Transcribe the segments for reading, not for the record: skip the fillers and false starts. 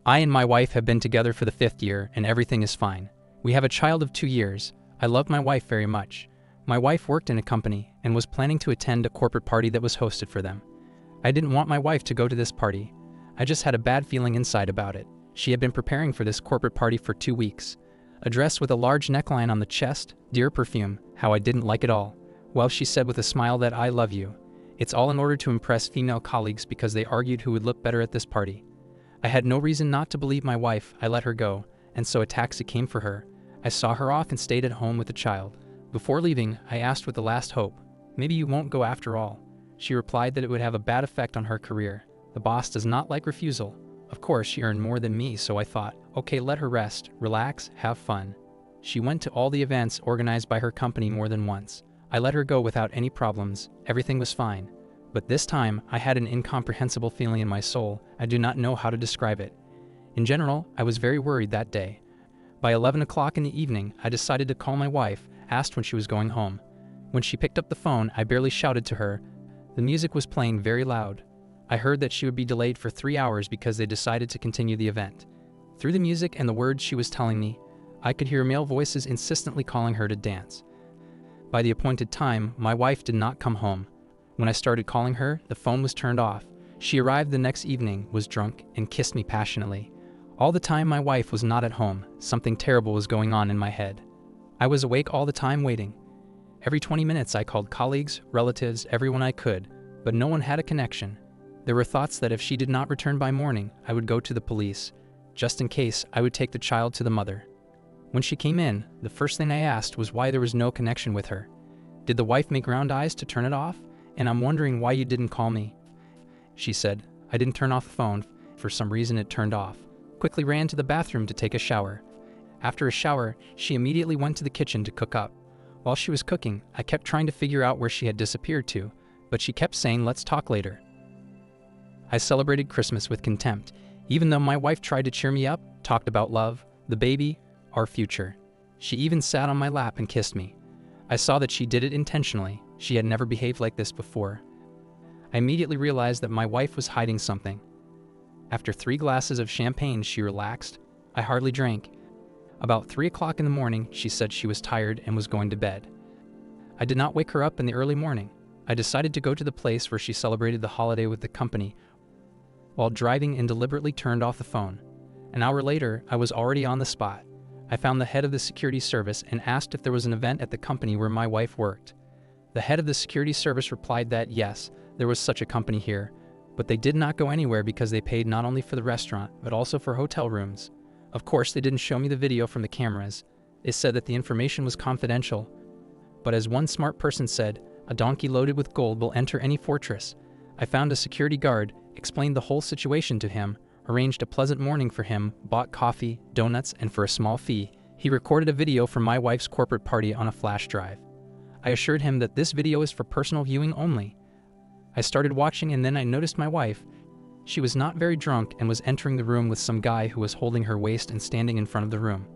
I and my wife have been together for the 5th year and everything is fine. We have a child of 2 years. I love my wife very much. My wife worked in a company and was planning to attend a corporate party that was hosted for them. I didn't want my wife to go to this party. I just had a bad feeling inside about it. She had been preparing for this corporate party for 2 weeks. A dress with a large neckline on the chest, dear perfume, how I didn't like it all. Well, she said with a smile that I love you. It's all in order to impress female colleagues because they argued who would look better at this party. I had no reason not to believe my wife. I let her go, and so a taxi came for her. I saw her off and stayed at home with the child. Before leaving, I asked with the last hope, maybe you won't go after all. She replied that it would have a bad effect on her career. The boss does not like refusal. Of course, she earned more than me, so I thought, okay, let her rest, relax, have fun. She went to all the events organized by her company more than once. I let her go without any problems. Everything was fine. But this time, I had an incomprehensible feeling in my soul. I do not know how to describe it. In general, I was very worried that day. By 11 o'clock in the evening, I decided to call my wife, asked when she was going home. When she picked up the phone, I barely shouted to her. The music was playing very loud. I heard that she would be delayed for 3 hours because they decided to continue the event. Through the music and the words she was telling me, I could hear male voices insistently calling her to dance. By the appointed time, my wife did not come home. When I started calling her, the phone was turned off. She arrived the next evening, was drunk, and kissed me passionately. All the time my wife was not at home. Something terrible was going on in my head. I was awake all the time waiting. Every 20 minutes I called colleagues, relatives, everyone I could, but no one had a connection. There were thoughts that if she did not return by morning, I would go to the police. Just in case, I would take the child to the mother. When she came in, the first thing I asked was why there was no connection with her. Did the wife make round eyes to turn it off? And I'm wondering why you didn't call me. She said, I didn't turn off the phone. For some reason it turned off. Quickly ran to the bathroom to take a shower. After a shower, she immediately went to the kitchen to cook up. While she was cooking, I kept trying to figure out where she had disappeared to, but she kept saying, let's talk later. I celebrated Christmas with contempt, even though my wife tried to cheer me up, talked about love, the baby, our future. She even sat on my lap and kissed me. I saw that she did it intentionally. She had never behaved like this before. I immediately realized that my wife was hiding something. After 3 glasses of champagne, she relaxed. I hardly drank. About 3 o'clock in the morning, she said she was tired and was going to bed. I did not wake her up in the early morning. I decided to go to the place where she celebrated the holiday with the company while driving and deliberately turned off the phone. An hour later, I was already on the spot. I found the head of the security service and asked if there was an event at the company where my wife worked. The head of the security service replied that yes, there was such a company here, but they did not go anywhere because they paid not only for the restaurant, but also for hotel rooms. Of course, they didn't show me the video from the cameras. They said that the information was confidential. But as one smart person said, a donkey loaded with gold will enter any fortress. I found a security guard, explained the whole situation to him, arranged a pleasant morning for him, bought coffee, donuts, and for a small fee, he recorded a video from my wife's corporate party on a flash drive. I assured him that this video is for personal viewing only. I started watching and then I noticed my wife. She was not very drunk and was entering the room with some guy who was holding her waist and standing in front of the room.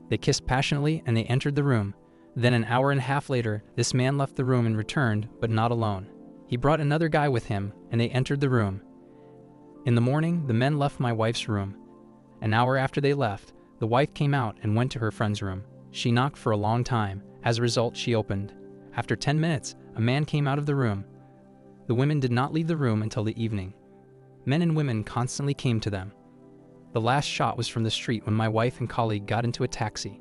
They kissed passionately and they entered the room. Then an hour and a half later, this man left the room and returned, but not alone. He brought another guy with him and they entered the room. In the morning, the men left my wife's room. An hour after they left, the wife came out and went to her friend's room. She knocked for a long time. As a result, she opened. After 10 minutes, a man came out of the room. The women did not leave the room until the evening. Men and women constantly came to them. The last shot was from the street when my wife and colleague got into a taxi.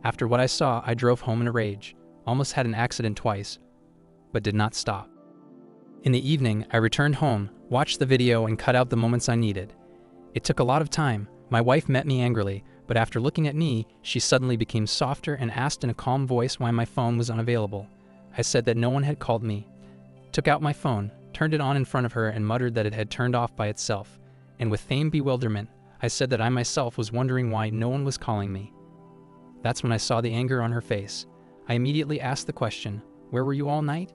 After what I saw, I drove home in a rage, almost had an accident twice, but did not stop. In the evening, I returned home, watched the video, and cut out the moments I needed. It took a lot of time. My wife met me angrily, but after looking at me, she suddenly became softer and asked in a calm voice why my phone was unavailable. I said that no one had called me. Took out my phone, turned it on in front of her, and muttered that it had turned off by itself. And with feigned bewilderment, I said that I myself was wondering why no one was calling me. That's when I saw the anger on her face. I immediately asked the question, "Where were you all night?"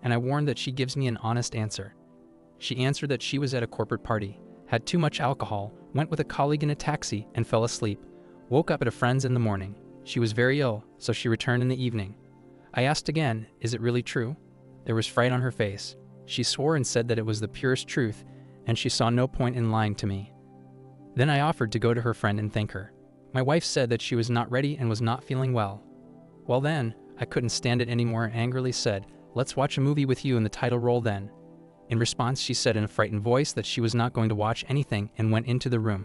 And I warned that she gives me an honest answer. She answered that she was at a corporate party, had too much alcohol, went with a colleague in a taxi, and fell asleep. Woke up at a friend's in the morning. She was very ill, so she returned in the evening. I asked again, "Is it really true?" There was fright on her face. She swore and said that it was the purest truth, and she saw no point in lying to me. Then I offered to go to her friend and thank her. My wife said that she was not ready and was not feeling well. Well then, I couldn't stand it anymore and angrily said, "Let's watch a movie with you in the title role then." In response, she said in a frightened voice that she was not going to watch anything and went into the room.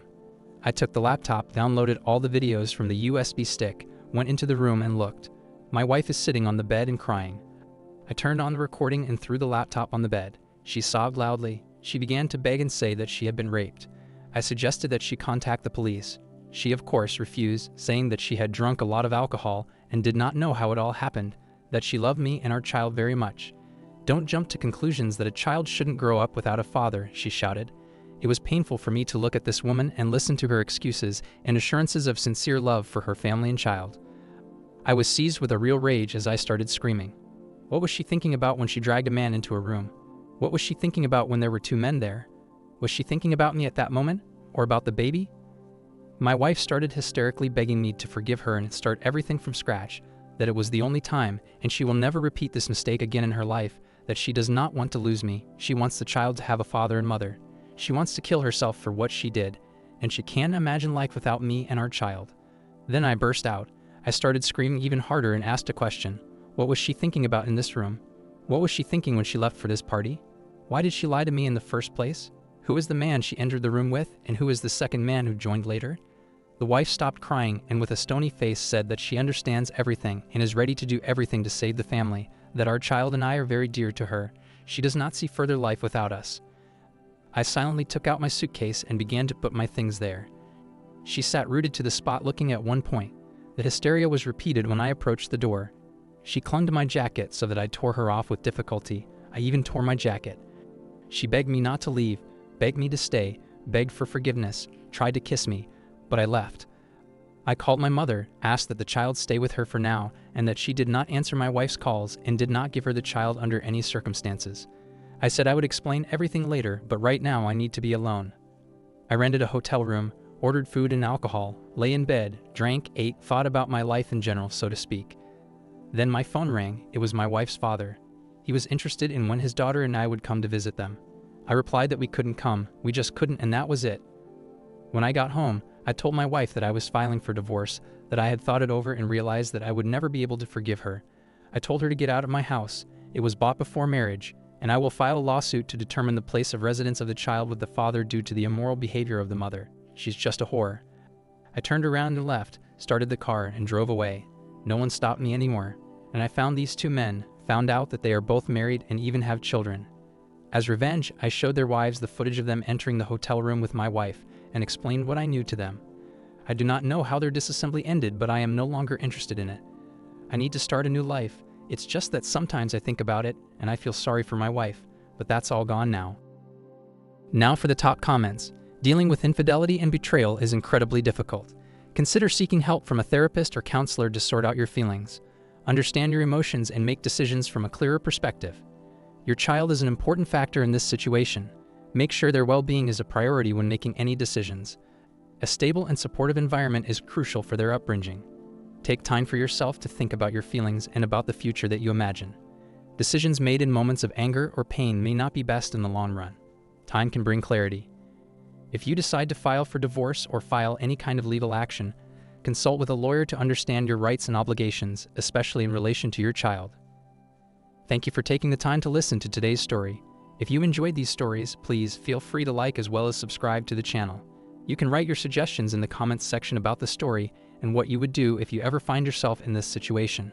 I took the laptop, downloaded all the videos from the USB stick, went into the room and looked. My wife is sitting on the bed and crying. I turned on the recording and threw the laptop on the bed. She sobbed loudly. She began to beg and say that she had been raped. I suggested that she contact the police. She, of course, refused, saying that she had drunk a lot of alcohol and did not know how it all happened, that she loved me and our child very much. "Don't jump to conclusions that a child shouldn't grow up without a father," she shouted. It was painful for me to look at this woman and listen to her excuses and assurances of sincere love for her family and child. I was seized with a real rage as I started screaming. What was she thinking about when she dragged a man into a room? What was she thinking about when there were two men there? Was she thinking about me at that moment? Or about the baby? My wife started hysterically begging me to forgive her and start everything from scratch, that it was the only time, and she will never repeat this mistake again in her life, that she does not want to lose me. She wants the child to have a father and mother. She wants to kill herself for what she did, and she can't imagine life without me and our child. Then I burst out. I started screaming even harder and asked a question. What was she thinking about in this room? What was she thinking when she left for this party? Why did she lie to me in the first place? Who is the man she entered the room with, and who is the second man who joined later? The wife stopped crying and with a stony face said that she understands everything and is ready to do everything to save the family, that our child and I are very dear to her. She does not see further life without us. I silently took out my suitcase and began to put my things there. She sat rooted to the spot looking at one point. The hysteria was repeated when I approached the door. She clung to my jacket so that I tore her off with difficulty. I even tore my jacket. She begged me not to leave, begged me to stay, begged for forgiveness, tried to kiss me, but I left. I called my mother, asked that the child stay with her for now, and that she did not answer my wife's calls and did not give her the child under any circumstances. I said I would explain everything later, but right now I need to be alone. I rented a hotel room, ordered food and alcohol, lay in bed, drank, ate, thought about my life in general, so to speak. Then my phone rang. It was my wife's father. He was interested in when his daughter and I would come to visit them. I replied that we couldn't come, we just couldn't, and that was it. When I got home, I told my wife that I was filing for divorce, that I had thought it over and realized that I would never be able to forgive her. I told her to get out of my house. It was bought before marriage, and I will file a lawsuit to determine the place of residence of the child with the father due to the immoral behavior of the mother. She's just a whore. I turned around and left, started the car, and drove away. No one stopped me anymore, and I found these two men, found out that they are both married and even have children. As revenge, I showed their wives the footage of them entering the hotel room with my wife and explained what I knew to them. I do not know how their disassembly ended, but I am no longer interested in it. I need to start a new life. It's just that sometimes I think about it and I feel sorry for my wife, but that's all gone now. Now for the top comments. Dealing with infidelity and betrayal is incredibly difficult. Consider seeking help from a therapist or counselor to sort out your feelings. Understand your emotions and make decisions from a clearer perspective. Your child is an important factor in this situation. Make sure their well-being is a priority when making any decisions. A stable and supportive environment is crucial for their upbringing. Take time for yourself to think about your feelings and about the future that you imagine. Decisions made in moments of anger or pain may not be best in the long run. Time can bring clarity. If you decide to file for divorce or file any kind of legal action, consult with a lawyer to understand your rights and obligations, especially in relation to your child. Thank you for taking the time to listen to today's story. If you enjoyed these stories, please feel free to like as well as subscribe to the channel. You can write your suggestions in the comments section about the story and what you would do if you ever find yourself in this situation.